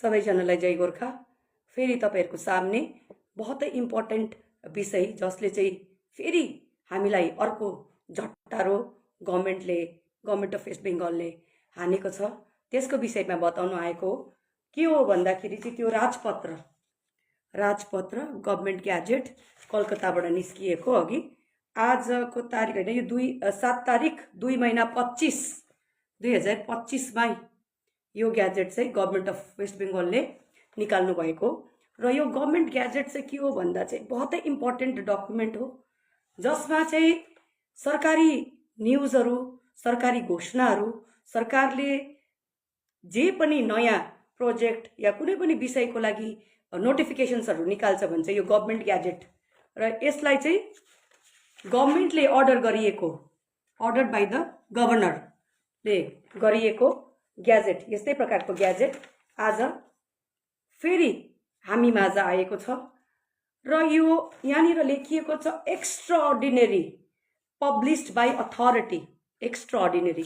सबैजनालाई जय गोर्खा। फेरि तपाईहरुको सामने बहुत इम्पोर्टेन्ट विषय जसले चाहिँ फेरि हामीलाई अर्को झट्टारो गभर्नमेन्ट अफ वेस्ट बेङ्गलले हानेको छ त्यसको विषयमा बताउन आएको हो। के हो भन्दाखेरि चाहिँ त्यो राजपत्र गभर्नमेन्ट ग्याजेट कलकत्ताबाट निस्किएको अघि आजको तारिख हैन, यो 7 तारिख 2 महिना 25 2025 मा यो ग्याजेट चाहिँ गभर्नमेन्ट अफ वेस्ट बेङ्गलले निकाल्नु भएको र यो गभर्नमेन्ट ग्याजेट चाहिँ के हो भन्दा चाहिँ बहुत इम्पोर्टेन्ट डकुमेन्ट हो जसमा चाहिँ सरकारी न्युजहरू, सरकारी घोषणाहरू, सरकारले जे पनि नयाँ प्रोजेक्ट या कुनै पनि विषयको लागि नोटिफिकेसन्सहरू निकाल्छ भने चाहिँ यो गभर्नमेन्ट ग्याजेट र यसलाई चाहिँ गभर्नमेन्टले अर्डर बाई द गभर्नरले गरिएको ग्याजेट, यस्तै प्रकारको ग्याजेट आज फेरि हामी माझ आएको छ र यो यहाँनिर लेखिएको छ extraordinary published by authority. Extraordinary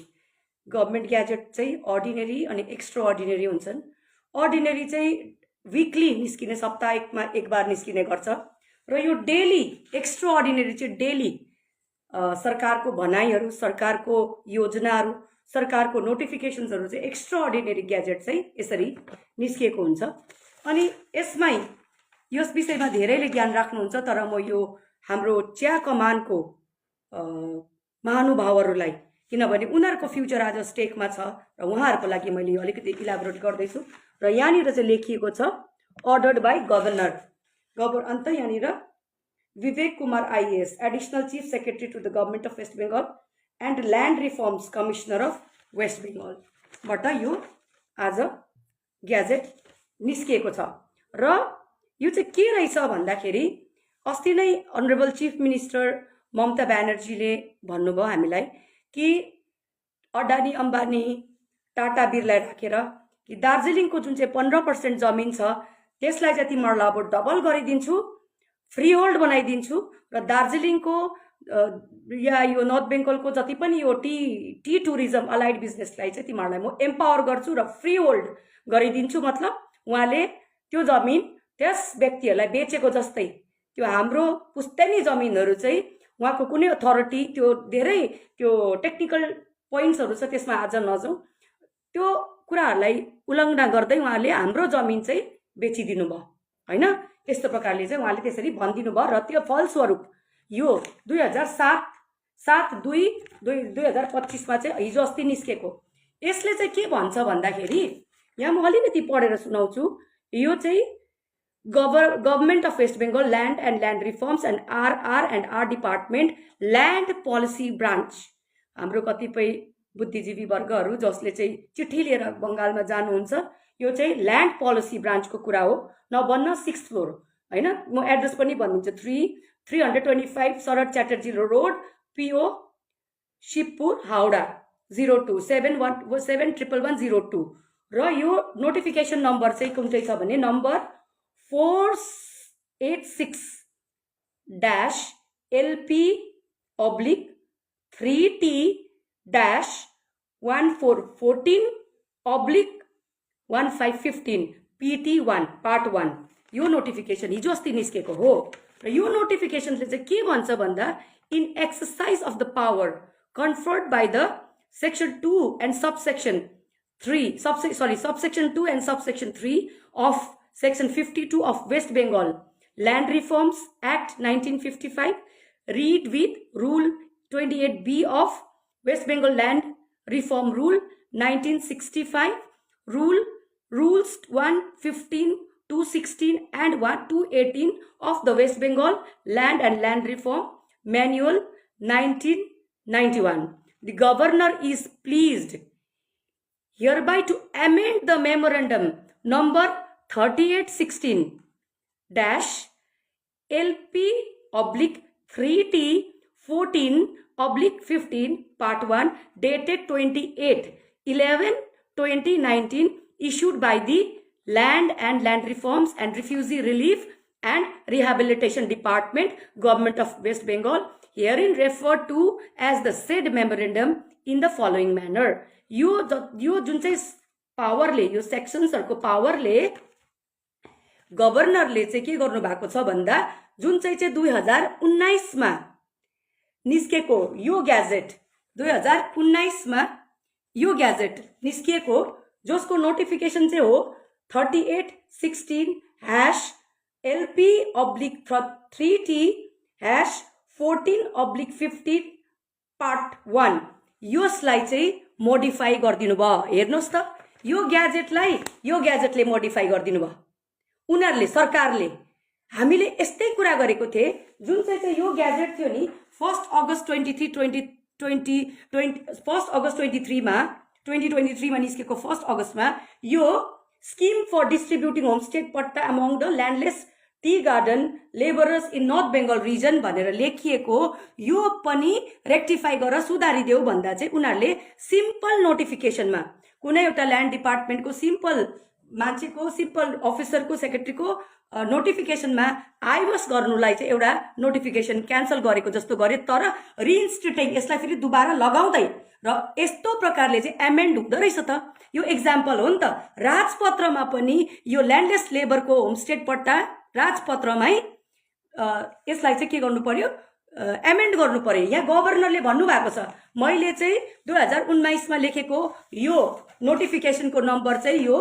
government gazette चाहिँ अर्डिनरी अनि एक्स्ट्राअर्डिनरी हुन्छन्। अर्डिनरी चाहिँ विकली निस्किने, साप्ताहिकमा एक बार निस्किने गर्छ र यो डेली एक्स्ट्राअर्डिनरी चाहिँ डेली सरकारको भनाइहरू, सरकारको योजनाहरू, सरकारको नोटिफिकेसन्सहरू चाहिँ एक्स्ट्राअर्डिनरी ग्याजेट चाहिँ यसरी निस्किएको हुन्छ। अनि यसमै यस विषयमा धेरैले ज्ञान राख्नुहुन्छ, तर म यो हाम्रो चिया कमानको महानुभावहरूलाई, किनभने उनीहरूको फ्युचर आज स्टेकमा छ र उहाँहरूको लागि मैले अलिकति इलाबोरेट गर्दैछु र यहाँनिर चाहिँ लेखिएको छ अर्डर्ड बाई गभर्नर। अन्त यहाँनिर Vivek Kumar IAS, additional chief secretary to the government of West Bengal and land reforms commissioner of वेस्ट बेङ्गलबाट यो आज ग्याजेट निस्किएको छ। र यो चाहिँ के रहेछ भन्दाखेरि अस्ति नै अनरेबल चिफ मिनिस्टर ममता ब्यानर्जीले भन्नुभयो हामीलाई कि अडानी अम्बानी टाटा बिरलाई राखेर कि दार्जिलिङको जुन चाहिँ 15% जमिन छ त्यसलाई चाहिँ तिमीहरूलाई अब डबल गरिदिन्छु, फ्री होल्ड बनाइदिन्छु र दार्जिलिङको या यो नर्थ बेङ्गलको जति पनि यो टी टुरिज्म अलाइड बिजनेसलाई चाहिँ तिमीहरूलाई म एम्पावर गर्छु र फ्री होल्ड गरिदिन्छु। मतलब उहाँले त्यो जमिन त्यस व्यक्तिहरूलाई बेचेको जस्तै त्यो हाम्रो पुस्तैनी जमिनहरू चाहिँ उहाँको कुनै अथोरिटी, त्यो धेरै त्यो टेक्निकल पोइन्ट्सहरू छ त्यसमा आज नजाउँ, त्यो कुराहरूलाई उल्लङ्घना गर्दै उहाँले हाम्रो जमिन चाहिँ बेचिदिनु भयो होइन। त्यस्तो प्रकारले चाहिँ उहाँले त्यसरी भनिदिनु भयो र त्यो फलस्वरूप यो 2007/2/2025 मा चाहिँ हिजो अस्ति निस्केको यसले चाहिँ के भन्छ भन्दाखेरि यहाँ म अलिकति पढेर सुनाउँछु। यो चाहिँ government of West Bengal land and land reforms and R department land policy branch, हाम्रो कतिपय बुद्धिजीवी वर्गहरू जसले चाहिँ चिठी लिएर बङ्गालमा जानुहुन्छ, यो चाहिँ ल्यान्ड पोलिसी ब्रान्चको कुरा हो। नभन्न 6th फ्लोर होइन, म एड्रेस पनि भनिदिन्छु, 325 शरद च्याटर्जी रोड, पिओ शिवपुर, हाउडा 027110102 र यो नोटिफिकेसन नम्बर चाहिँ कुन चाहिँ छ भने नम्बर 486-LP/3T-1414/1515 PT1 पार्ट 1 यो नोटिफिकेसन हिजो अस्ति निस्केको हो। र यो नोटिफिकेसनले चाहिँ के भन्छ भन्दा in exercise of the power conferred by the section 2 and subsection 2 and subsection 3 of section 52 of West Bengal Land Reforms Act 1955, read with Rule 28B of West Bengal Land Reform Rule 1965, Rules 115, 216 and 218 of the West Bengal Land and Land Reform Manual 1991. The governor is pleased hereby to amend the memorandum number 3816-LP/3T-14/15 part 1 dated 28/11/2019 issued by the Land and Land Reforms and Refugee Relief and Rehabilitation Department, Government of West Bengal, herein referred to as the said memorandum in the following manner. यो जुन चाहिँ पावरले, यो सेक्सन्सहरुको पावरले गभर्नरले चाहिँ के गर्नु भएको छ भन्दा जुन चाहिँ 2019 मा निस्केको यो ग्याजेट 2019 मा यो ग्याजेट निस्किएको जसको नोटिफिकेसन चाहिँ हो 3816-LP/3T-14/15 पार्ट 1 यसलाई चाहिँ मोडिफाई गरिदिनु भयो। हेर्नुस् त यो ग्याजेटले मोडिफाई गरिदिनु भयो उनीहरूले, सरकारले। हामीले यस्तै कुरा गरेको थिए जुन चाहिँ यो ग्याजेट थियो नि 1 अगस्त 2023 मा 2023 मा निस्केको 1 अगस्त मा यो scheme for distributing homestead patta among the landless tea garden labourers in North Bengal region भनेर लेखिएको यो पनि रेक्टिफाई गरेर सुधारिदेऊ भन्दा चाहिँ उनीहरूले सिम्पल नोटिफिकेसनमा कुनै एउटा ल्यान्ड डिपार्टमेन्टको सिम्पल मान्छेको सिम्पल अफिसरको सेक्रेटरीको नोटिफिकेसनमा आइवस गर्नुलाई चाहिँ एउटा नोटिफिकेसन क्यान्सल गरेको जस्तो गरे, तर रिइन्स्टिट्युटिङ यसलाई फेरि दुबारा लगाउँदै र यस्तो प्रकारले चाहिँ एमेन्ड हुँदो रहेछ त। यो एक्जाम्पल हो नि त। राजपत्रमा पनि यो ल्यान्डलेस लेबरको होमस्टे पट्टा राजपत्रमै यसलाई चाहिँ के गर्नु पर्यो, एमेन्ड गर्नु पर्यो। यहाँ गभर्नरले भन्नुभएको छ मैले चाहिँ 2019 मा लेखेको यो नोटिफिकेसनको नम्बर चाहिँ यो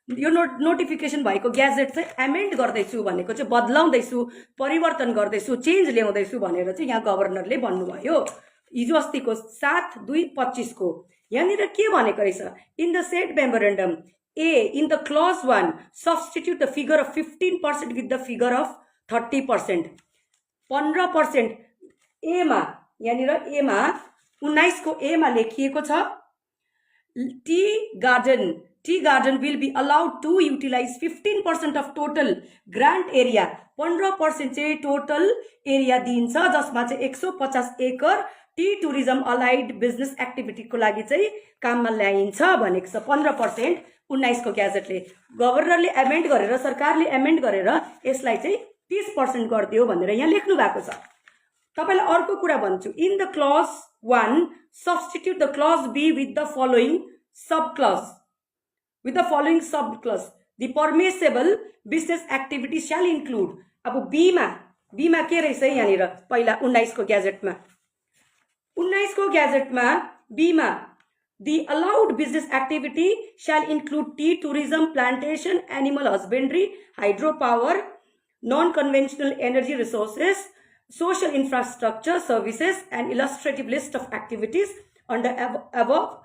नोटिफिकेसन भएको ग्याजेट चाहिँ एमेन्ड गर्दैछु भनेको चाहिँ बदलाउँदैछु, परिवर्तन गर्दैछु, चेन्ज ल्याउँदैछु भनेर चाहिँ यहाँ गभर्नरले भन्नुभयो हिजो अस्तिको 7/2/25 को। यहाँनिर के भनेको रहेछ, in the shed memorandum A, in the clause 1, substitute the figure of 15% with the figure of 30%. 15% A मा, यहाँनिर A मा 19 को A मा लेखिएको छ tea garden will be allowed to utilize 15% of total grant area. 15% चाहिँ टोटल एरिया दिन्छ जसमा चाहिँ 150 एकर टी टुरिज्म अलाइड बिजनेस एक्टिभिटीको लागि चाहिँ काममा ल्याइन्छ भनेको छ। 15% 19 को ग्याजेटले गभर्नरले एमेन्ड गरेर, सरकारले एमेन्ड गरेर यसलाई चाहिँ 30% गरिदियो भनेर यहाँ लेख्नु भएको छ। तपाईलाई अर्को कुरा भन्छु, in the clause 1 substitute the clause B with the following sub clause the permissible business activity shall include. अब बी मा के रहेछ यहाँनिर पहिला 19 को ग्याजेटमा बी मा the allowed business activity shall include tea tourism, plantation, animal husbandry, hydropower, non-conventional energy resources, social infrastructure services, and illustrative list of activities under above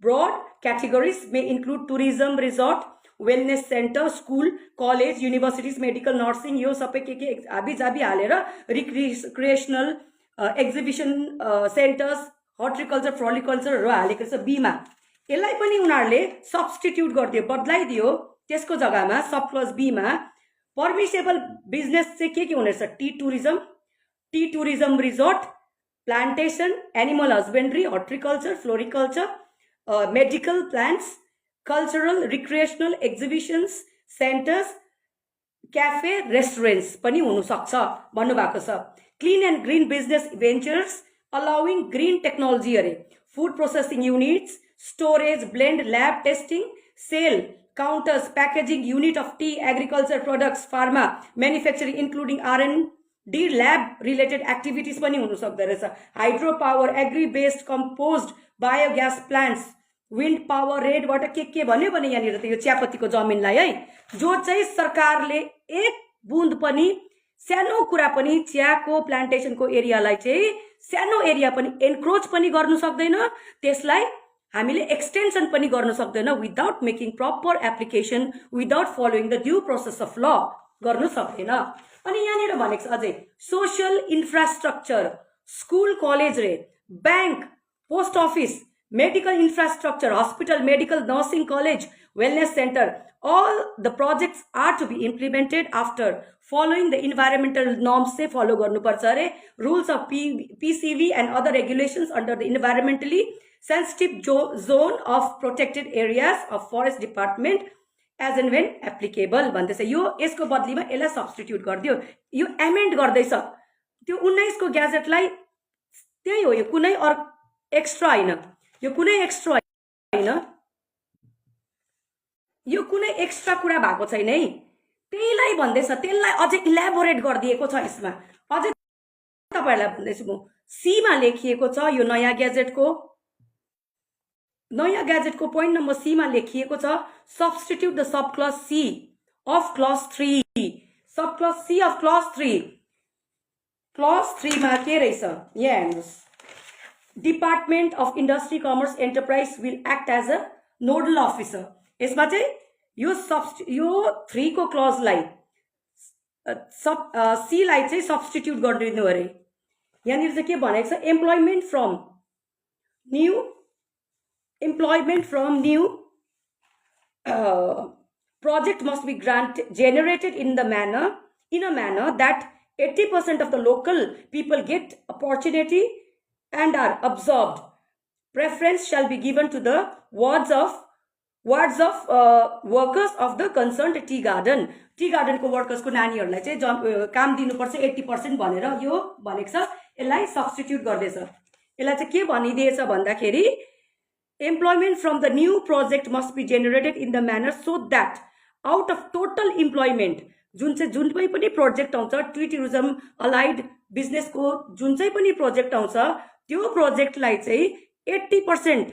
broad categories may include tourism, resort, wellness center, school, college, universities, medical, nursing, यो सबै के हाबी जाबी हालेर recreational exhibition centers, horticulture, फ्लोरिकल्चरहरु हालेको छ be मा। यसलाई पनि उनीहरूले सब्स्टिट्युट गरिदियो, बदलाइदियो। त्यसको जग्गामा सब क्लज बी मा परमिसेबल बिजनेस चाहिँ के हुनेछ, tea tourism resort, plantation, animal husbandry, horticulture, floriculture, medical plants, cultural, recreational exhibitions centres, cafe, restaurants पनि हुन सक्छ भन्नुभएको छ। Clean and green business ventures allowing green technology, food processing units, storage, blend, lab testing, sale, counters, packaging unit of tea, agriculture products, pharma, manufacturing including R&D lab related activities पनि हुन सक्दो रहेछ। Hydropower, agri based composed biogas plants, wind power, रेडबाट के भन्यो भने यहाँनिर त यो चियापत्तीको जमिनलाई है, जो चाहिँ सरकारले एक बुन्द पनि सानो कुरा पनि चियाको प्लान्टेसनको एरियालाई चाहिँ सानो एरिया पनि एनक्रोच पनि गर्नु सक्दैन, त्यसलाई हामीले एक्सटेन्सन पनि गर्न सक्दैन without making proper application, without following the due process of ल गर्नु सक्दैन। अनि यहाँनिर भनेको छ अझै social infrastructure, school college bank, post office, medical infrastructure, hospital, medical, nursing college, wellness centre, all the projects are to be implemented after following the environmental norms say follow गर्नुपर्छ अरे, rules of PCV and other regulations under the environmentally sensitive zone of protected areas of forest department as and when applicable भन्दैछ। यो यसको बदलीमा यसलाई substitute गरिदियो, यो amend गर्दैछ। त्यो 19 को ग्याजेटलाई त्यही हो, यो कुनै एक्स्ट्रा हैन, यो कुनै एक्स्ट्रा हैन यो कुनै एक्स्ट्रा कुरा भएको छैन है त्यहीलाई भन्दैछ त्यसलाई अझै इलाबोरेट गरिदिएको छ यसमा अझै तपाईहरुलाई भन्दैछु म सी मा लेखिएको छ यो नयाँ ग्याजेटको पोइन्ट नम्बर सी मा लेखिएको छ substitute the sub clause C of clause 3 sub clause C of clause 3 मा के रहेछ यहाँ हेर्नुस् department of industry commerce enterprise will act as a nodal officer यसमा चाहिँ यो 3 को क्लजलाई सी लाई चाहिँ सब्स्टिट्युट गरिदिनु अरे यहाँनिर चाहिँ के भनेको छ employment from new project must be generated in a manner that 80% of the local people get opportunity and are absorbed. Preference shall be given to the wards of workers of the concerned tea garden. Tea garden को workers को नानीहरुलाई चाहिँ काम दिनुपर्छ 80% भनेर यो भनेको छ यसलाई सब्स्टिट्युट गर्दैछ यसलाई चाहिँ के भनिदिएछ भन्दाखेरि employment from the new project must be generated in the manner so that out of total employment जुन पनि प्रोजेक्ट आउँछ टुरिज्म अलाइड बिजनेस को जुन चाहिँ पनि प्रोजेक्ट आउँछ त्यो प्रोजेक्टलाई चाहिँ 80%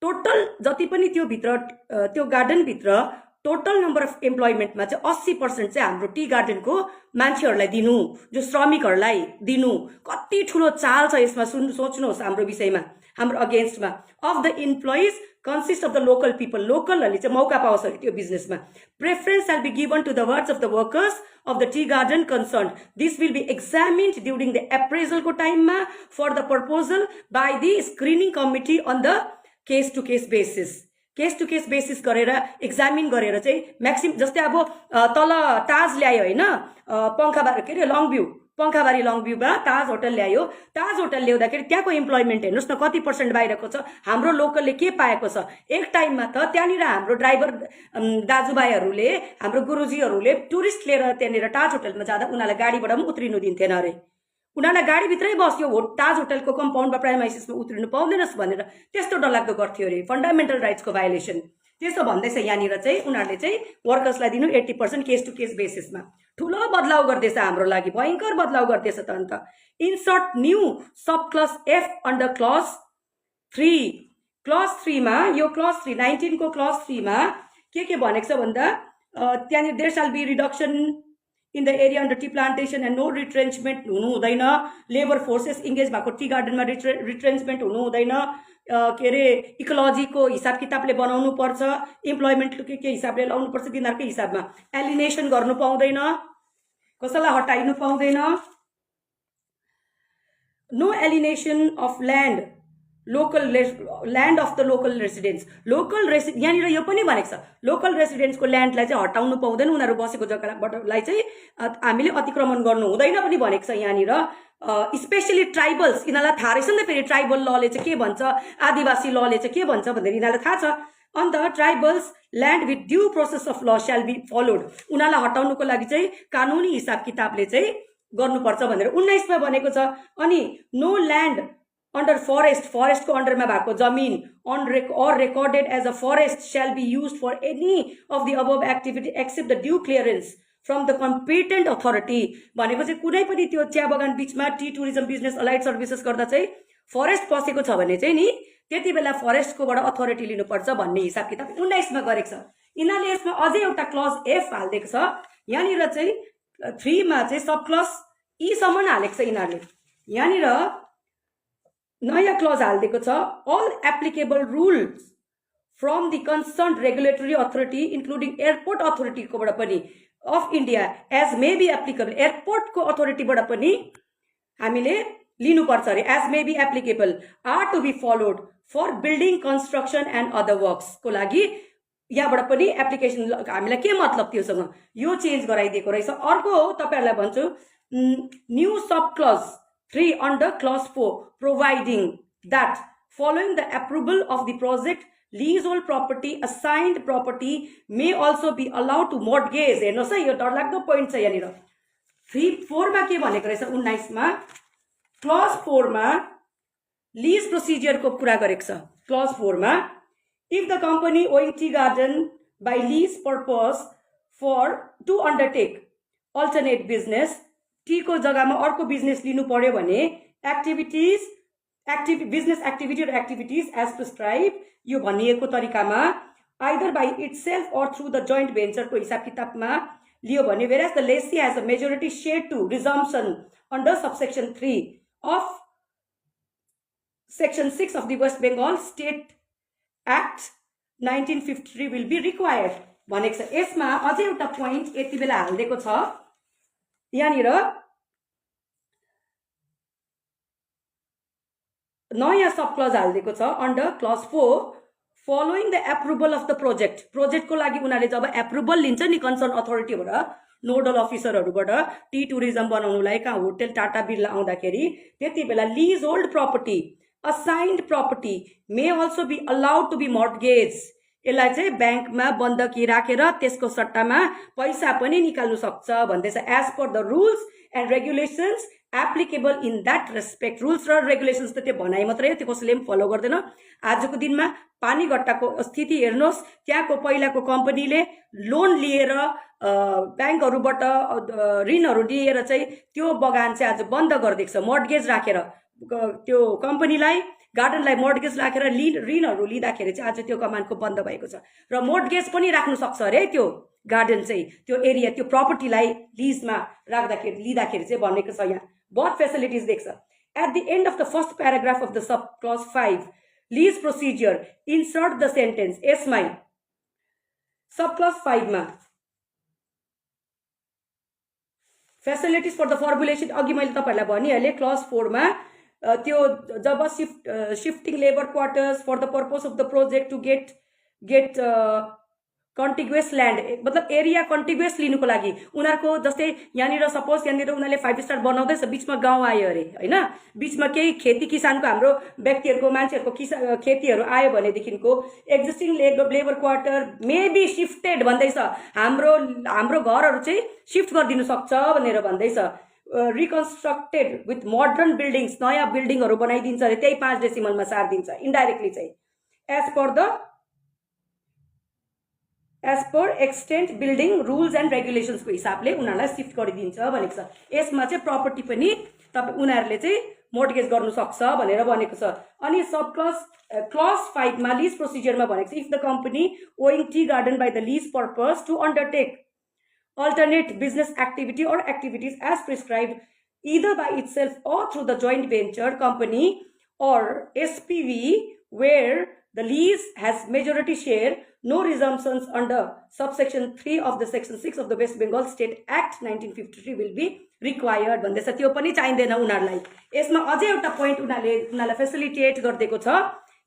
टोटल जति पनि त्यो भित्र त्यो गार्डन भित्र टोटल नम्बर अफ एम्प्लोइमेन्टमा चाहिँ 80% चाहिँ हाम्रो टी गार्डनको मान्छेहरुलाई दिनु जो श्रमिकहरुलाई दिनु कति ठुलो चाल छ यसमा सोच्नुहोस् हाम्रो विषयमा हाम्रो अगेन्स्टमा of the employees consist of the local people लोकलहरुले चाहिँ मौका पाउँछ त्यो बिजनेसमा preference shall be given to the wards of the workers of the tea garden concern this will be examined during the एप्रेजलको टाइममा for the proposal by the screening committee on the case to case basis गरेर examine गरेर चाहिँ maximum जस्तै अब तल ताज ल्यायो हैन पंखाबारी के रे पंखाबारी लङभ्यूमा ताज होटल ल्यायो ताज होटल ल्याउँदाखेरि त्यहाँको एम्प्लोइमेन्ट हेर्नुस् न कति % बाहिरको छ हाम्रो लोकलले के पाएको छ एक टाइममा त त्यहाँनिर हाम्रो ड्राइभर दाजुभाइहरूले हाम्रो गुरुजीहरूले टुरिस्ट लिएर त्यहाँनिर ताज होटलमा जाँदा उनीहरूलाई गाडीबाट पनि उत्रिनु दिन्थेन अरे उनीहरूलाई गाडीभित्रै बस्यो ताज होटलको कम्पाउन्डमा प्राइमाइसिसमा उत्रिनु पाउँदैनस् भनेर त्यस्तो डरलाग्दो गर्थ्यो अरे फन्डामेन्टल राइट्सको भायोलेसन त्यस्तो भन्दैछ यहाँनिर चाहिँ उनीहरूले चाहिँ वर्कर्सलाई दिनु 80% केस टु केस बेसिसमा ठुलो बदलाव गर्दैछ हाम्रो लागि भयंकर बदलाव गर्दैछ त अन्त इन्सर्ट न्यू सब क्लस एफ अन्डर क्लस 3 मा यो क्लस 3 19 को क्लस 3 मा के भनेको छ भन्दा त्यहाँनिर there shall be reduction in the area under tea plantation and no retrenchment हुनु हुँदैन लेबर फोर्सेस इन्गेज भएको टी गार्डनमा रिट्रेन्चमेन्ट हुनु हुँदैन के रे इकोलोजीको हिसाब किताबले बनाउनु पर्छ एम्प्लोइमेन्ट के हिसाबले लाउनु पर्छ तिनीहरुकै हिसाबमा एलिनेसन गर्नु पाउँदैन कसैलाई हटाइनु पाउँदैन no alienation of land of the local residents यहाँनिर यो पनि भनेको छ लोकल रेसिडेन्ट्सको ल्यान्डलाई चाहिँ हटाउनु पाउँदैन उनीहरू बसेको जग्गालाई चाहिँ हामीले अतिक्रमण गर्नु हुँदैन पनि भनेको छ यहाँनिर स्पेशली ट्राइबल्स यिनीहरूलाई थाहा रहेछ नि त फेरि ट्राइबल लले चाहिँ के भन्छ आदिवासी लले चाहिँ के भन्छ भनेर यिनीहरूलाई थाहा छ अन्त tribals land with due process of ल स्याल बी फलोड उनीहरूलाई हटाउनुको लागि चाहिँ कानुनी हिसाब किताबले चाहिँ गर्नुपर्छ भनेर 19 मा भनेको छ अनि नो ल्यान्ड under forest को अंडरमा भएको जमीन or recorded as a forest shall be used for any of the above activity except the due clearance from the competent authority भनेको चाहिँ कुनै पनि त्यो चिया बगान बीचमा T tourism business allied services गर्दा चाहिँ फरेस्ट पसेको छ भने चाहिँ नि त्यति बेला फरेस्टकोबाट अथोरिटी लिनुपर्छ भन्ने हिसाब किताब 19 मा गरेको छ यिनीहरूले यसमा अझै एउटा क्लज एफ हाल्दिएको छ यहाँनिर चाहिँ 3 मा चाहिँ सब क्लज ई सम्म हालेको छ यिनीहरूले यहाँनिर नयाँ क्लज हालिदिएको छ all applicable rules from the concern regulatory authority including airport अथोरिटीकोबाट पनि of India as may be applicable एयरपोर्टको अथोरिटीबाट पनि हामीले लिनुपर्छ अरे as may be applicable are to be followed for building construction and other वर्क्सको लागि यहाँबाट पनि एप्लिकेसन हामीलाई के मतलब त्योसँग यो चेन्ज गराइदिएको रहेछ अर्को तपाईहरुलाई भन्छु new sub clause 3 under clause 4 providing that following the approval of the project leasehold property assigned property may also be allowed to mortgage हेर्नुस् है यो डरलाग्दो पोइन्ट छ यहाँनिर 4 मा के भनेको रहेछ 19 मा क्लज 4 मा लीज प्रोसिजर को कुरा गरेको छ क्लज 4 मा If the company owing tea garden by lease purpose to undertake alternate business, T को जग्गामा अर्को बिजनेस लिनु पर्यो भने business activity or activities as prescribed यो भनिएको तरिकामा either by itself or through the joint venture को हिसाब किताबमा लियो भने, whereas the lessee has a majority share to resumption under subsection 3 of section 6 of the West Bengal State Act 1953 will be required भनेको छ। यसमा अझै एउटा पोइन्ट यति बेला हाल्दिएको छ, यहाँनिर नयाँ सब क्लज हाल्दिएको छ under clause 4 following the approval of the प्रोजेक्टको लागि उनीहरूले जब एप्रुभल लिन्छ नि कन्सर्न अथोरिटीबाट, नोडल अफिसरहरूबाट टी टुरिज्म बनाउनुलाई कहाँ होटल टाटा बिर्ला आउँदाखेरि त्यति बेला lease hold property assigned property may also be allowed to be mortgage, यसलाई चाहिँ ब्याङ्कमा बन्दकी राखेर त्यसको सट्टामा पैसा पनि निकाल्नु सक्छ भन्दैछ। As per the rules and regulations applicable in that respect. Rules र रेगुलेसन्स त त्यो भनाइ मात्रै हो, त्यो कसैले पनि फलो गर्दैन। आजको दिनमा पानीघट्टाको स्थिति हेर्नुहोस्, त्यहाँको पहिलाको कम्पनीले लोन लिएर ब्याङ्कहरूबाट ऋणहरू लिएर चाहिँ त्यो बगान चाहिँ आज बन्द गरिदिएको छ, मर्टगेज राखेर त्यो कम्पनीलाई गार्डनलाई मर्टगेज राखेर ऋणहरू लिँदाखेरि चाहिँ आज त्यो कमानको बन्द भएको छ र मर्टगेज पनि राख्नु सक्छ अरे त्यो गार्डन चाहिँ त्यो एरिया त्यो प्रपर्टीलाई लिजमा राख्दाखेरि लिँदाखेरि चाहिँ भनेको छ। यहाँ बहुत फेसिलिटिज देख्छ। At the end of the first paragraph of the sub clause 5 lease procedure insert the sentence, यसमै सब क्लज 5 मा फेसिलिटिज फर द फर्मुलेसन अघि मैले तपाईहरुलाई भनिहालेँ। क्लज 4 मा त्यो जब shifting labour quarters for the purpose of the project to get contiguous land, मतलब एरिया कन्टिग्युअस लिनुको लागि उनीहरूको जस्तै यहाँनिर सपोज यहाँनिर उनीहरूले 5 स्टार बनाउँदैछ, बिचमा गाउँ आयो अरे होइन, बिचमा केही खेती किसानको हाम्रो व्यक्तिहरूको मान्छेहरूको खेतीहरू आयो भनेदेखिको existing labour quarter may be shifted भन्दैछ, हाम्रो घरहरू चाहिँ शिफ्ट गरिदिनु सक्छ भनेर भन्दैछ। रिकन्स्ट्रक्टेड विथ मोडर्न बिल्डिङ्स, नयाँ बिल्डिङहरू बनाइदिन्छ अरे, त्यही 5 डेसिमलमा सारिदिन्छ इन्डाइरेक्टली चाहिँ as per extent building rules and रेगुलेसन्सको हिसाबले उनीहरूलाई सिफ्ट गरिदिन्छ भनेको छ। यसमा चाहिँ प्रपर्टी पनि तपाईँ उनीहरूले चाहिँ मोर्टगेज गर्नु सक्छ भनेर भनेको छ। अनि सब क्लज 5 मा लिज प्रोसिजरमा भनेको छ, if the company owing tea garden by the lease purpose to undertake alternate business activity or activities as prescribed either by itself or through the joint venture company or SPV where the lease has majority share, no resumptions under subsection 3 of the section 6 of the West Bengal State Act 1953 will be required भन्दैछ। त्यो पनि चाहिँदैन उनीहरूलाई। यसमा अझै एउटा point उनीहरूलाई facilitate गरिदिएको छ।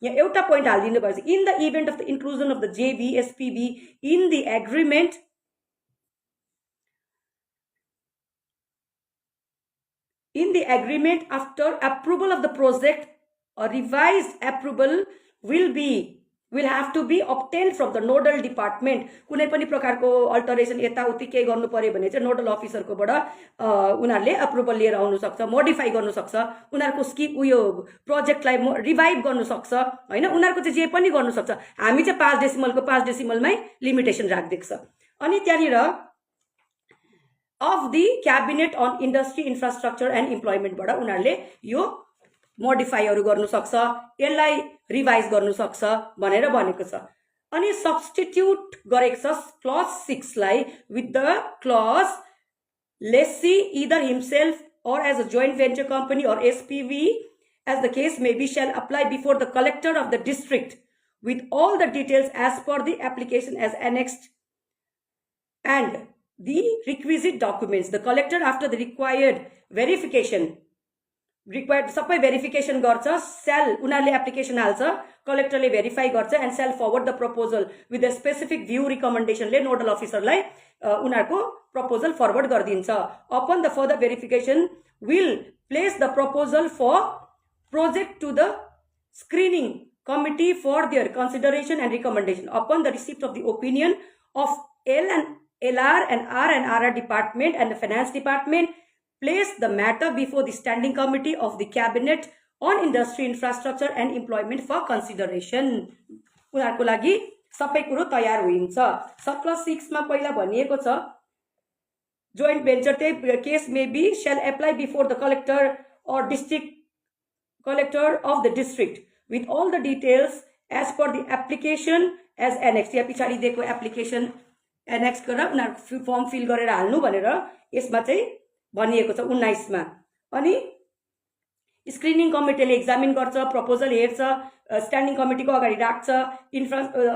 यहाँ एउटा पोइन्ट हालिदिनु भएको छ, in the event of the inclusion of the JV SPV in the agreement after approval of the project, a revised approval will have to be obtained from the nodal department। कुनै पनि प्रकारको अल्टरेसन यताउति केही गर्नु पर्यो भने चाहिँ नोडल अफिसरकोबाट उनीहरूले अप्रुभल लिएर आउनु सक्छ, मोडिफाई गर्नु सक्छ, उनीहरूको स्किम उयो प्रोजेक्टलाई रिभाइभ गर्नु सक्छ होइन, उनीहरूको चाहिँ जे पनि गर्नु सक्छ। हामी चाहिँ 5 डेसिमलको 5 डेसिमलमै लिमिटेसन राखिदिएको छ। अनि त्यहाँनिर of the cabinet on industry infrastructure and इम्प्लोइमेन्टबाट उनीहरूले यो मोडिफाईहरू गर्नु सक्छ, यसलाई रिभाइज गर्नु सक्छ भनेर भनेको छ। अनि सब्स्टिट्युट गरेको छ क्लज 6 लाई with the clause lessee either himself or as a joint venture company or SPV as the case may be shall apply before the collector of the district with all the details as per the application as annexed and the requisite documents. The collector after the required सबै verification गर्छ, cell उनीहरूले application हाल्छ, कलेक्टरले verify गर्छ and cell forward the proposal with the specific view रिकमेन्डेसनले nodal अफिसरलाई उनीहरूको proposal forward गरिदिन्छ। Upon the further verification will place the proposal for project to the screening committee for their consideration and recommendation. Upon the receipt of the opinion of LR and RR department and the finance department, place the matter before the standing committee of the cabinet on industry, infrastructure and employment for consideration. उनीहरूको लागि सबै कुरो तयार हुन्छ। सब clause 6 मा पहिला भनिएको छ joint venture case may be shall apply before the collector or district collector of the district with all the details as per the application as annexed। या पछाडि दिएको एप्लिकेसन एनेक्स गरेर उनीहरूको फर्म फिल गरेर हाल्नु भनेर यसमा चाहिँ भनिएको छ 19 मा। अनि स्क्रिनिङ कमिटीले एक्जामिन गर्छ, प्रपोजल हेर्छ, स्ट्यान्डिङ कमिटीको अगाडि राख्छ।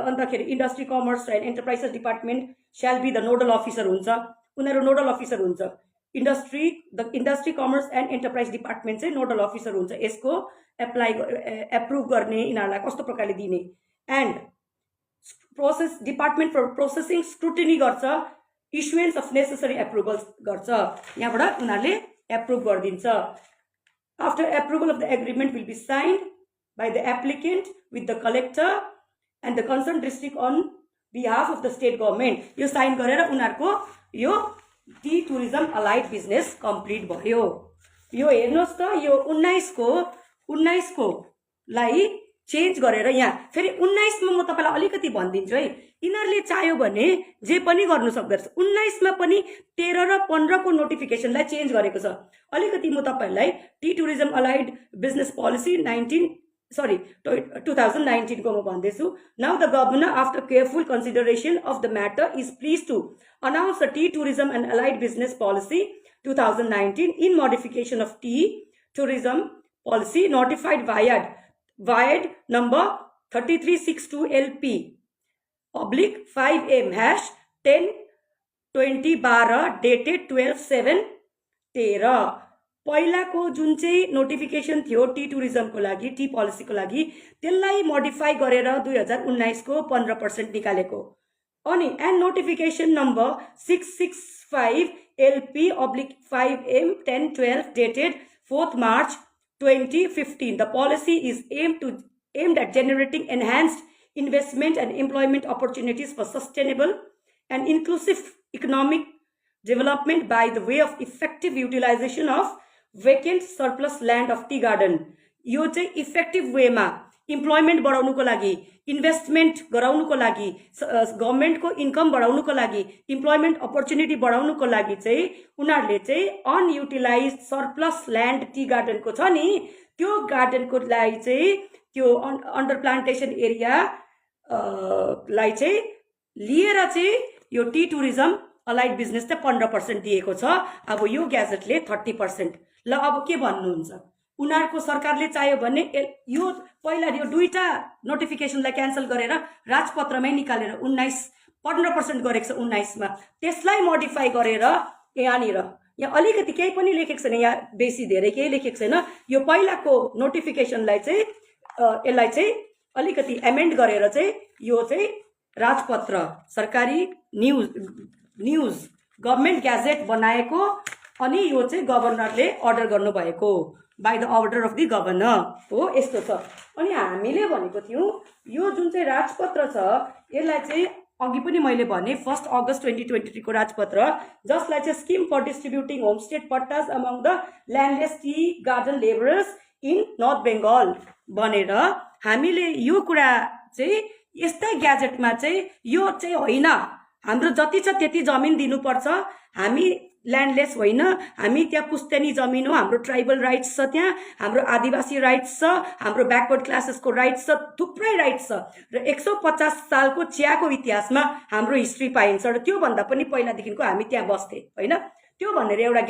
अन्तखेरि industry commerce and enterprises department स्याल बी द नोडल अफिसर हुन्छ, उनीहरू नोडल अफिसर हुन्छ। Industry commerce and enterprise department चाहिँ नोडल अफिसर हुन्छ। यसको एप्रुभ गर्ने यिनीहरूलाई कस्तो प्रकारले दिने। And process department processing scrutiny गर्छ, इस्युएन्स अफ नेसेसरी एप्रुभल्स गर्छ। यहाँबाट उनीहरूले एप्रुभ गरिदिन्छ। After approval of the agreement will be signed by the applicant with the collector and the concerned district on behalf of the state government। Yo sign गरेर उनीहरूको यो T tourism allied business complete भयो। यो हेर्नुहोस् त, यो 19 को लाई चेन्ज गरेर यहाँ फेरि 19 मा म तपाईलाई अलिकति भनिदिन्छु है। यिनीहरूले चाह्यो भने जे पनि गर्नु सक्दछ। 19 मा पनि 13 र 15 को नोटिफिकेसनलाई चेन्ज गरेको छ। अलिकति म तपाईलाई tea tourism allied business policy 2019 को म भन्दैछु। Now the governor after careful consideration of the matter is please to announce the tea tourism and allied business policy 2019 in modification of tea tourism policy notified vide number 3362 LP /5M #10/2012 dated 12/7/13। पहिलाको जुन चाहिँ notification थियो T टुरिज्मको लागि, T पोलिसीको लागि, त्यसलाई modify गरेर 2019 को 15% निकालेको। अनि and notification number 665 LP /5M 10/12 dated 4th March 2015। The policy is aimed at generating enhanced investment and employment opportunities for sustainable and inclusive economic development by the way of effective utilization of vacant surplus land of tea garden। यो चाहिँ effective वेमा employment बढाउनुको लागि, investment गराउनुको लागि, गभर्नमेन्टको income बढाउनुको लागि, employment opportunity बढाउनुको लागि चाहिँ उनीहरूले चाहिँ अनयुटिलाइज सरप्लस ल्यान्ड टी गार्डनको छ नि, त्यो गार्डनको लागि चाहिँ त्यो अन्डर प्लान्टेसन एरिया लाई चाहिँ लिएर चाहिँ यो टी टुरिज्म अलाइड बिजनेस चाहिँ 15% दिएको छ। अब यो ग्याजेटले 30%। ल अब के भन्नुहुन्छ? उनीहरूको सरकारले चाह्यो भने यो पहिला यो दुईटा नोटिफिकेसनलाई क्यान्सल गरेर राजपत्रमै निकालेर 15% गरेको छ 19 मा, त्यसलाई मोडिफाई गरेर यहाँ अलिकति केही पनि लेखेको छैन, यहाँ बेसी धेरै केही लेखेको छैन। यो पहिलाको नोटिफिकेसनलाई चाहिँ यसलाई चाहिँ अलिकति एमेन्ड गरेर चाहिँ यो चाहिँ राजपत्र सरकारी न्यूज गभर्नमेन्ट ग्याजेट बनाएको। अनि यो चाहिँ गभर्नरले अर्डर गर्नुभएको by the order of the governor हो, यस्तो छ। अनि हामीले भनेको थियौँ यो जुन चाहिँ राजपत्र छ यसलाई चाहिँ अघि पनि मैले भने 1 अगस्त 2023 को राजपत्र, जसलाई चाहिँ scheme for distributing homestead pattas among the landless tea garden labourers in North Bengal भनेर हामीले यो कुरा चाहिँ यस्तै ग्याजेटमा चाहिँ यो चाहिँ होइन, हाम्रो जति छ त्यति जमिन दिनुपर्छ, हामी ल्यान्डलेस होइन, हामी त्यहाँ पुस्तैनी जमिन हो, हाम्रो ट्राइबल राइट्स छ, त्यहाँ हाम्रो आदिवासी राइट्स छ, हाम्रो ब्याकवर्ड क्लासेसको राइट्स छ, थुप्रै राइट्स छ। र 150 सालको चियाको इतिहासमा हाम्रो हिस्ट्री पाइन्छ र त्योभन्दा पनि पहिलादेखिको हामी त्यहाँ बस्थे होइन। त्यो भनेर एउटा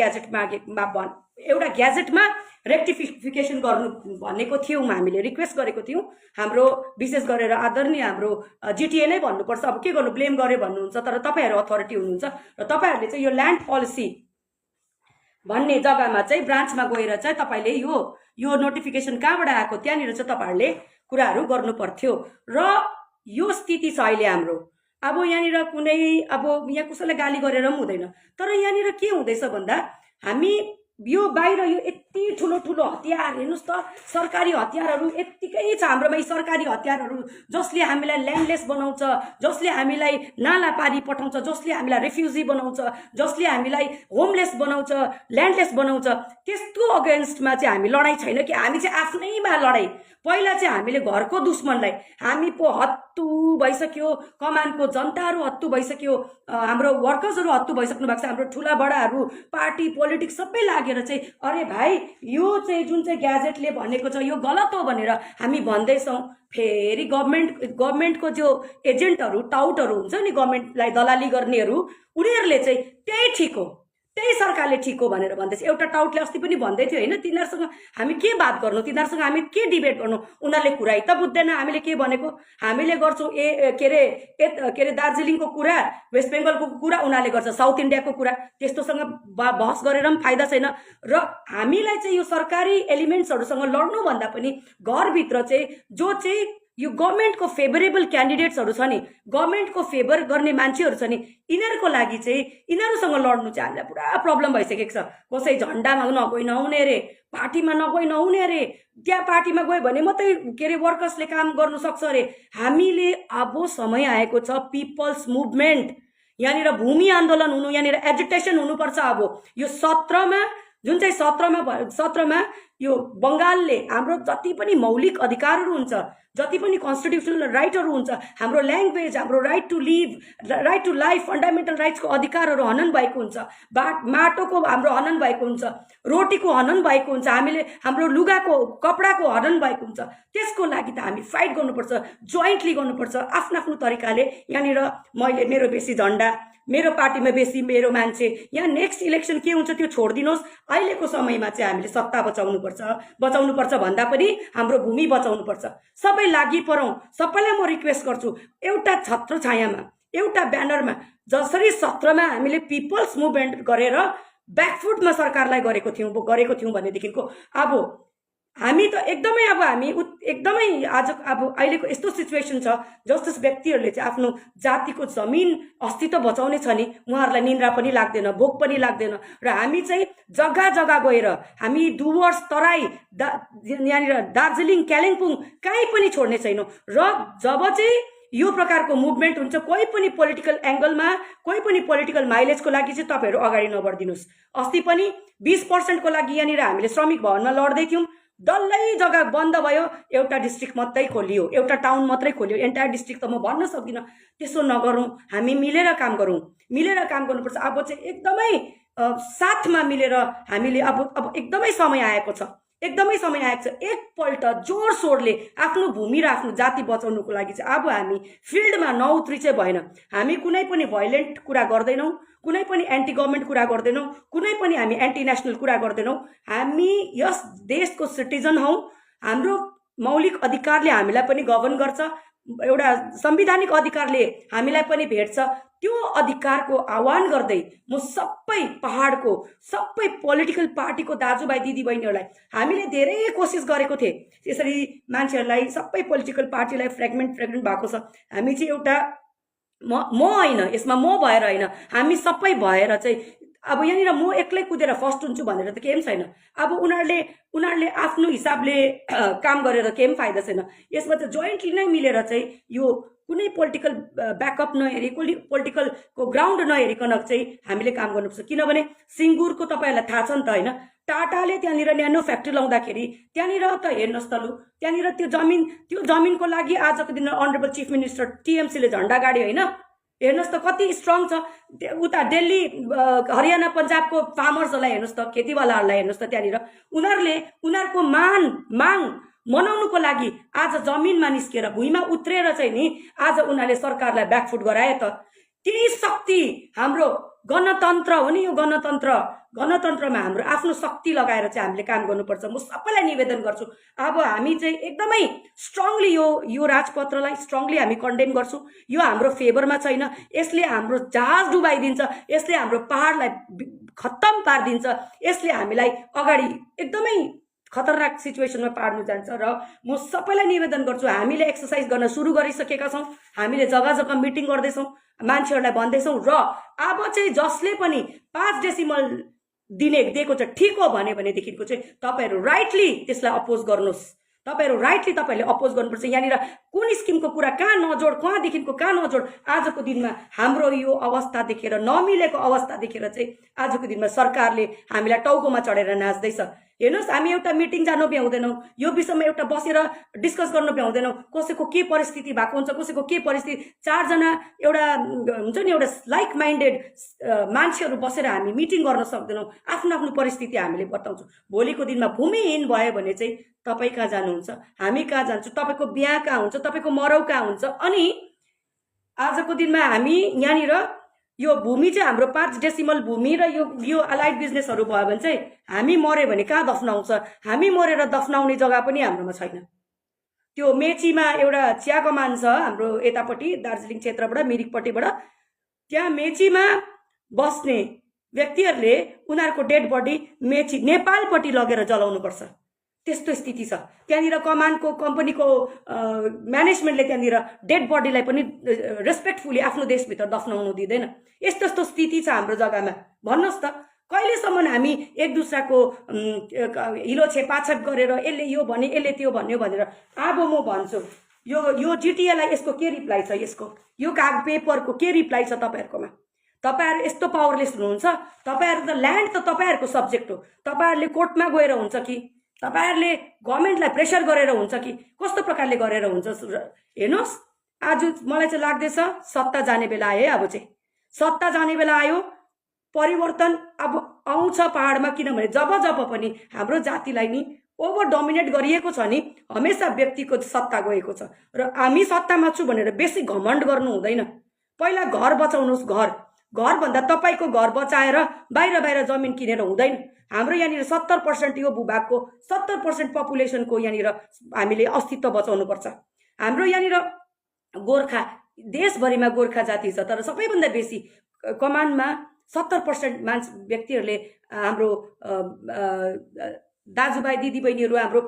ग्याजेटमा रेक्टिफिकेसन गर्नु भनेको थियौँ, हामीले रिक्वेस्ट गरेको थियौँ। हाम्रो विशेष गरेर आदरणीय हाम्रो जिटिए नै भन्नुपर्छ, अब के गर्नु, ब्लेम गरे भन्नुहुन्छ, तर तपाईहरु अथोरिटी हुनुहुन्छ र तपाईहरुले चाहिँ यो ल्यान्ड पोलिसी भन्ने जग्गामा चाहिँ ब्रान्चमा गएर चाहिँ तपाईले यो नोटिफिकेसन कहाँबाट आएको त्यहाँनिर चाहिँ तपाईहरुले कुराहरु गर्नु पर्थ्यो। र यो स्थिति छ अहिले हाम्रो। अब यहाँनिर कुनै अब यहाँ कसैलाई गाली गरेर पनि हुँदैन, तर यहाँनिर के हुँदैछ भन्दा हामी यो बाहिर यो यति ठुलो ठुलो हतियार हेर्नुस् त सरकारी हतियारहरू यतिकै छ हाम्रोमा यी सरकारी हतियारहरू जसले हामीलाई ल्यान्डलेस बनाउँछ जसले हामीलाई नाला पारी पठाउँछ जसले हामीलाई रेफ्युजी बनाउँछ जसले हामीलाई होमलेस बनाउँछ ल्यान्डलेस बनाउँछ त्यस्तो अगेन्स्टमा चाहिँ हामी लडाइँ छैन कि हामी चाहिँ आफ्नैमा लडाइँ पहिला चाहिँ हामीले घरको दुश्मनलाई हामी पो हत्तु भइसक्यो कमानको जनताहरू हत्तु भइसक्यो हाम्रो वर्कर्सहरू हत्तु भइसक्नु भएको छ हाम्रो ठुला बडाहरू पार्टी पोलिटिक्स सबै लागेर चाहिँ अरे भाइ यो चाहिँ जुन चाहिँ ग्याजेटले भनेको छ यो गलत हो भनेर हामी भन्दैछौँ फेरि गभर्मेन्टको जो एजेन्टहरू टाउटहरू हुन्छ नि गभर्मेन्टलाई दलाली गर्नेहरू उनीहरूले चाहिँ त्यही ठिक हो त्यही सरकारले ठिक हो भनेर भन्दैछ एउटा टाउटले अस्ति पनि भन्दै थियो होइन तिनीहरूसँग हामी के बात गर्नु तिनीहरूसँग हामी के डिबेट गर्नु उनीहरूले कुरै त बुझ्दैन हामीले के भनेको हामीले गर्छौँ के अरे दार्जिलिङको कुरा वेस्ट बेङ्गलको कुरा उनीहरूले गर्छ साउथ इन्डियाको कुरा त्यस्तोसँग बहस गरेर पनि फाइदा छैन र हामीलाई चाहिँ यो सरकारी एलिमेन्ट्सहरूसँग लड्नुभन्दा पनि घरभित्र चाहिँ जो चाहिँ यो गभर्मेन्टको फेभरेबल क्यान्डिडेट्सहरू छ नि गभर्मेन्टको फेभर गर्ने मान्छेहरू छ नि यिनीहरूको लागि चाहिँ यिनीहरूसँग लड्नु चाहिँ हामीलाई पुरा प्रब्लम भइसकेको छ कसै झन्डामा नगई नहुने अरे पार्टीमा नगई नहुने अरे त्यहाँ पार्टीमा गयो भने मात्रै के अरे वर्कर्सले काम गर्नु सक्छ अरे हामीले अब समय आएको छ पिपल्स मुभमेन्ट यहाँनिर भूमि आन्दोलन हुनु यहाँनिर एजिटेसन हुनुपर्छ अब यो 17मा जुन चाहिँ 17मा यो बङ्गालले हाम्रो जति पनि मौलिक अधिकारहरू हुन्छ जति पनि कन्स्टिट्युसनल राइटहरू हुन्छ हाम्रो ल्याङ्ग्वेज हाम्रो right to live right to life fundamental राइट्सको अधिकारहरू हनन भएको हुन्छ माटोको हाम्रो हनन भएको हुन्छ रोटीको हनन भएको हुन्छ हामीले हाम्रो लुगाको कपडाको हनन भएको हुन्छ त्यसको लागि त हामी फाइट गर्नुपर्छ जोइन्टली गर्नुपर्छ आफ्नो आफ्नो तरिकाले यहाँनिर मैले मेरो बेसी झन्डा मेरो पार्टीमा बेसी मेरो मान्छे यहाँ नेक्स्ट इलेक्सन के हुन्छ त्यो छोडिदिनुहोस् अहिलेको समयमा चाहिँ हामीले सत्ता बचाउनुपर्छ भन्दा पनि हाम्रो भूमि बचाउनुपर्छ सबै लागि परौँ सबैलाई म रिक्वेस्ट गर्छु एउटा छत्र छायामा एउटा ब्यानरमा जसरी 17मा हामीले पिपल्स मुभमेन्ट गरेर ब्याकफुटमा सरकारलाई गरेको थियौँ भनेदेखिको अब हामी त एकदमै अब हामी एकदमै आज अब अहिलेको यस्तो सिचुएसन छ जस व्यक्तिहरूले चाहिँ आफ्नो जातिको जमिन अस्तित्व बचाउने छ नि उहाँहरूलाई निन्द्रा पनि लाग्दैन भोक पनि लाग्दैन र हामी चाहिँ जग्गा जग्गा गएर हामी डुवर्स तराई यहाँनिर दार्जिलिङ कालिम्पोङ कहीँ पनि छोड्ने छैनौँ र जब चाहिँ यो प्रकारको मुभमेन्ट हुन्छ कोही पनि पोलिटिकल एङ्गलमा कोही पनि पोलिटिकल माइलेजको लागि चाहिँ तपाईँहरू अगाडि नबढिदिनुहोस् अस्ति पनि 20% को लागि यहाँनिर हामीले श्रमिक भवनमा लड्दै थियौँ डल्लै जग्गा बन्द भयो एउटा डिस्ट्रिक्ट मात्रै खोलियो एउटा टाउन मात्रै खोलियो एन्टायर डिस्ट्रिक्ट त म भन्न सक्दिनँ त्यसो नगरौँ हामी मिलेर काम गरौँ मिलेर काम गर्नुपर्छ अब चाहिँ एकदमै साथमा मिलेर हामीले अब एकदमै समय आएको छ एकपल्ट जोरसोरले आफ्नो भूमि र आफ्नो जाति बचाउनुको लागि चाहिँ अब हामी फिल्डमा नउत्री चाहिँ भएन हामी कुनै पनि भाइलेन्ट कुरा गर्दैनौँ कुनै पनि एन्टी गभर्मेन्ट कुरा गर्दैनौँ कुनै पनि हामी एन्टी नेसनल कुरा गर्दैनौँ हामी यस देशको सिटिजन हौँ हाम्रो मौलिक अधिकारले हामीलाई पनि गभर्न गर्छ एउटा संवैधानिक अधिकारले हामीलाई पनि भेट्छ त्यो अधिकारको आह्वान गर्दै म सबै पहाडको सबै पोलिटिकल पार्टीको दाजुभाइ दिदीबहिनीहरूलाई हामीले धेरै कोसिस गरेको थिए यसरी मान्छेहरूलाई सबै पोलिटिकल पार्टीलाई फ्रेगमेन्ट भएको छ हामी चाहिँ एउटा म होइन यसमा म भएर होइन हामी सबै भएर चाहिँ अब यहाँनिर म एक्लै कुदेर फर्स्ट हुन्छु भनेर त केही पनि छैन अब उनीहरूले आफ्नो हिसाबले काम गरेर केही पनि फाइदा छैन यसमा चाहिँ जोइन्टली नै मिलेर चाहिँ यो कुनै पोलिटिकल ब्याकअप नहेरी पोलिटिकलको ग्राउन्ड नहेरिकन चाहिँ हामीले काम गर्नुपर्छ किनभने सिङ्गुरको तपाईँहरूलाई थाहा छ नि त होइन टाटाले त्यहाँनिर न्यानो फ्याक्ट्री लाउँदाखेरि त्यहाँनिर त हेर्नुहोस् त लु त्यहाँनिर त्यो जमिनको लागि आजको दिन अनरेबल चिफ मिनिस्टर टिएमसीले झन्डा गाड्यो होइन हेर्नुहोस् त कति स्ट्रङ छ उता दिल्ली हरियाणा पन्जाबको फार्मर्सहरूलाई हेर्नुहोस् त खेतीवालाहरूलाई हेर्नुहोस् त त्यहाँनिर उनीहरूको माग मनाउनुको लागि आज जमिनमा निस्केर भुइँमा उत्रेर चाहिँ नि आज उनीहरूले सरकारलाई ब्याकफुट गराए त त्यही शक्ति हाम्रो गणतन्त्र हो नि यो गणतन्त्रमा हाम्रो आफ्नो शक्ति लगाएर चाहिँ हामीले काम गर्नुपर्छ म सबैलाई निवेदन गर्छु अब हामी चाहिँ एकदमै स्ट्रङली यो राजपत्रलाई स्ट्रङली हामी कन्डेम गर्छौँ यो हाम्रो फेभरमा छैन यसले हाम्रो जहाज डुबाइदिन्छ यसले हाम्रो पहाडलाई खत्तम पारिदिन्छ यसले हामीलाई अगाडि एकदमै खतरनाक सिचुएसनमा पार्नु जान्छ र म सबैलाई निवेदन गर्छु हामीले एक्सर्साइज गर्न सुरु गरिसकेका छौँ हामीले जग्गा जग्गा मिटिङ गर्दैछौँ मान्छेहरूलाई भन्दैछौँ र अब चाहिँ जसले पनि 5 डेसिमल दिएको चाहिँ ठिक हो भनेदेखिको चाहिँ तपाईँहरू राइटली त्यसलाई अपोज गर्नुहोस्। तपाईँहरू राइटली तपाईँहरूले अपोज गर्नुपर्छ। यहाँनिर कुन स्किमको कुरा कहाँ नजोड, कहाँदेखिको कहाँ नजोड। आजको दिनमा हाम्रो यो अवस्था देखेर, नमिलेको अवस्था देखेर चाहिँ आजको दिनमा सरकारले हामीलाई टाउकोमा चढेर नाच्दैछ। हेर्नुहोस्, हामी एउटा मिटिङ जानु भ्याउँदैनौँ, यो विषयमा एउटा बसेर डिस्कस गर्न भ्याउँदैनौँ। कसैको के परिस्थिति भएको हुन्छ, कसैको के परिस्थिति, चारजना एउटा हुन्छ नि एउटा लाइक माइन्डेड मान्छेहरू बसेर हामी मिटिङ गर्न सक्दैनौँ। आफ्नो आफ्नो परिस्थिति हामीले बताउँछौँ। भोलिको दिनमा भूमिहीन भयो भने चाहिँ तपाईँ कहाँ जानुहुन्छ, हामी कहाँ जान्छौँ, तपाईँको बिहा कहाँ हुन्छ, तपाईँको मरौ कहाँ हुन्छ। अनि आजको दिनमा हामी यहाँनिर यो भूमि चाहिँ हाम्रो 5 डेसिमल भूमि र यो अलाइड बिजनेसहरू भयो भने चाहिँ हामी मऱ्यो भने कहाँ दफनाउँछ। हामी मरेर दफनाउने जग्गा पनि हाम्रोमा छैन। त्यो मेचीमा एउटा चिया कमान छ हाम्रो यतापट्टि दार्जिलिङ क्षेत्रबाट, मिरिकपट्टिबाट। त्यहाँ मेचीमा बस्ने व्यक्तिहरूले उनीहरूको डेड बडी मेची नेपालपट्टि लगेर जलाउनुपर्छ। त्यस्तो स्थिति छ त्यहाँनिर। कमानको कम्पनीको म्यानेजमेन्टले त्यहाँनिर डेड बडीलाई पनि रेस्पेक्टफुली आफ्नो देशभित्र दफनाउनु दिँदैन। यस्तो यस्तो स्थिति छ हाम्रो जग्गामा। भन्नुहोस् त, कहिलेसम्म हामी एक दुसराको हिलो छेपाछेप गरेर यसले यो भने यसले त्यो भन्यो भनेर। अब म भन्छु, यो जिटिएलाई यसको के रिप्लाई छ, यसको यो पेपरको के रिप्लाई छ तपाईँहरूकोमा? तपाईँहरू यस्तो पावरलेस हुनुहुन्छ। तपाईँहरू त ल्यान्ड त तपाईँहरूको सब्जेक्ट हो। तपाईँहरूले कोर्टमा गएर हुन्छ कि तपाईँहरूले गभर्मेन्टलाई प्रेसर गरेर हुन्छ कि कस्तो प्रकारले गरेर हुन्छ? हेर्नुहोस्, आज मलाई चाहिँ लाग्दैछ सत्ता जाने बेला आयो। अब चाहिँ सत्ता जाने बेला आयो। परिवर्तन अब आउँछ पहाडमा। किनभने जब पनि हाम्रो जातिलाई नि ओभर डोमिनेट गरिएको छ नि, हमेसा व्यक्तिको सत्ता गएको छ। र हामी सत्तामा छु भनेर बेसी घमण्ड गर्नु हुँदैन। पहिला घर बचाउनुहोस्। घरभन्दा तपाईँको घर बचाएर बाहिर जमिन किनेर हुँदैन। हाम्रो यहाँनिर 70% यो भूभागको 70% पपुलेसनको यहाँनिर हामीले अस्तित्व बचाउनु पर्छ। हाम्रो यहाँनिर गोर्खा, देशभरिमा गोर्खा जाति छ, तर सबैभन्दा बेसी कमानमा 70% व्यक्तिहरूले हाम्रो दाजुभाइ दिदीबहिनीहरू, हाम्रो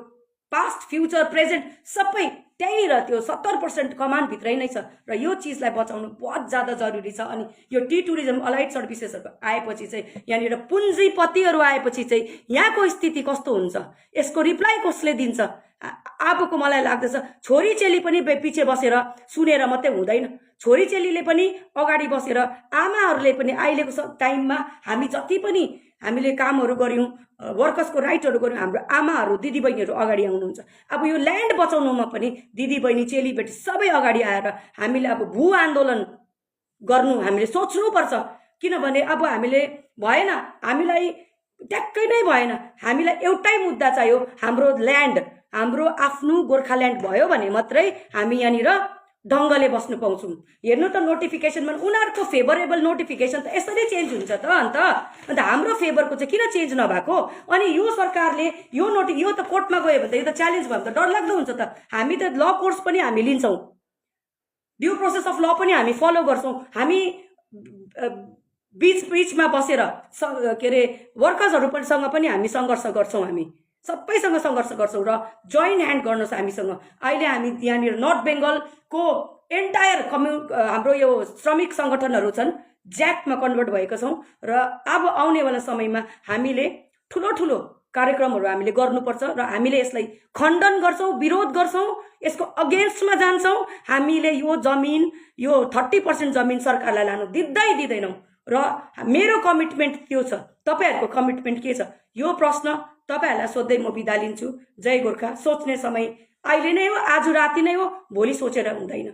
पास्ट फ्युचर प्रेजेन्ट सबै त्यहीँनिर त्यो 70% कमानभित्रै नै छ। र यो चिजलाई बचाउनु बहुत ज्यादा जरुरी छ। अनि यो टुरिज्म अलाइड सर्भिसेसहरू आएपछि चाहिँ, यहाँनिर पुँजीपतिहरू आएपछि चाहिँ यहाँको स्थिति कस्तो हुन्छ, यसको रिप्लाई कसले दिन्छ? अबको मलाई लाग्दछ छोरीचेली पनि पछि बसेर सुनेर मात्रै हुँदैन। छोरीचेलीले पनि अगाडि बसेर, आमाहरूले पनि अहिलेको टाइममा हामी जति पनि हामीले कामहरू गऱ्यौँ, वर्कर्सको राइटहरू गऱ्यौँ, हाम्रो आमाहरू दिदीबहिनीहरू अगाडि आउनुहुन्छ। अब यो ल्यान्ड बचाउनुमा पनि दिदीबहिनी चेलीबेटी सबै अगाडि आएर हामीले अब भू आन्दोलन गर्नु हामीले सोच्नुपर्छ। किनभने अब हामीले भएन, हामीलाई ट्याक्कै नै भएन। हामीलाई एउटै मुद्दा चाहियो, हाम्रो ल्यान्ड, हाम्रो आफ्नो गोर्खाल्यान्ड भयो भने मात्रै हामी यहाँनिर ढङ्गले बस्नु पाउँछौँ। हेर्नु त नोटिफिकेसनमा उनीहरूको फेभरेबल नोटिफिकेसन त यसरी चेन्ज हुन्छ त। अन्त हाम्रो फेभरको चाहिँ किन चेन्ज नभएको? अनि यो सरकारले यो त कोर्टमा गयो भने त यो त च्यालेन्ज भयो भने त डरलाग्दो हुन्छ त। हामी त ल कोर्स पनि हामी लिन्छौँ, ड्यू प्रोसेस अफ ल पनि हामी फलो गर्छौँ। हामी बिचमा बसेर के अरे वर्कर्सहरूसँग पनि हामी सङ्घर्ष गर्छौँ। हामी सबैसँग सङ्घर्ष गर्छौँ र जोइन ह्यान्ड गर्नुहोस् हामीसँग। अहिले हामी यहाँनिर नर्थ बेङ्गलको एन्टायर हाम्रो यो श्रमिक सङ्गठनहरू छन्, ज्याकमा कन्भर्ट भएका छौँ। र अब आउनेवाला समयमा हामीले ठुलो कार्यक्रमहरू हामीले गर्नुपर्छ र हामीले यसलाई खण्डन गर्छौँ, विरोध गर्छौँ, यसको अगेन्स्टमा जान्छौँ। हामीले यो जमिन, यो 30% जमिन सरकारलाई लानु दिँदैनौँ। र मेरो कमिटमेन्ट त्यो छ। तपाईँहरूको कमिटमेन्ट के छ? यो प्रश्न तपाईँहरूलाई सोध्दै म बिदा लिन्छु। जय गोर्खा। सोच्ने समय अहिले नै हो, आज राति नै हो, भोलि सोचेर हुँदैन।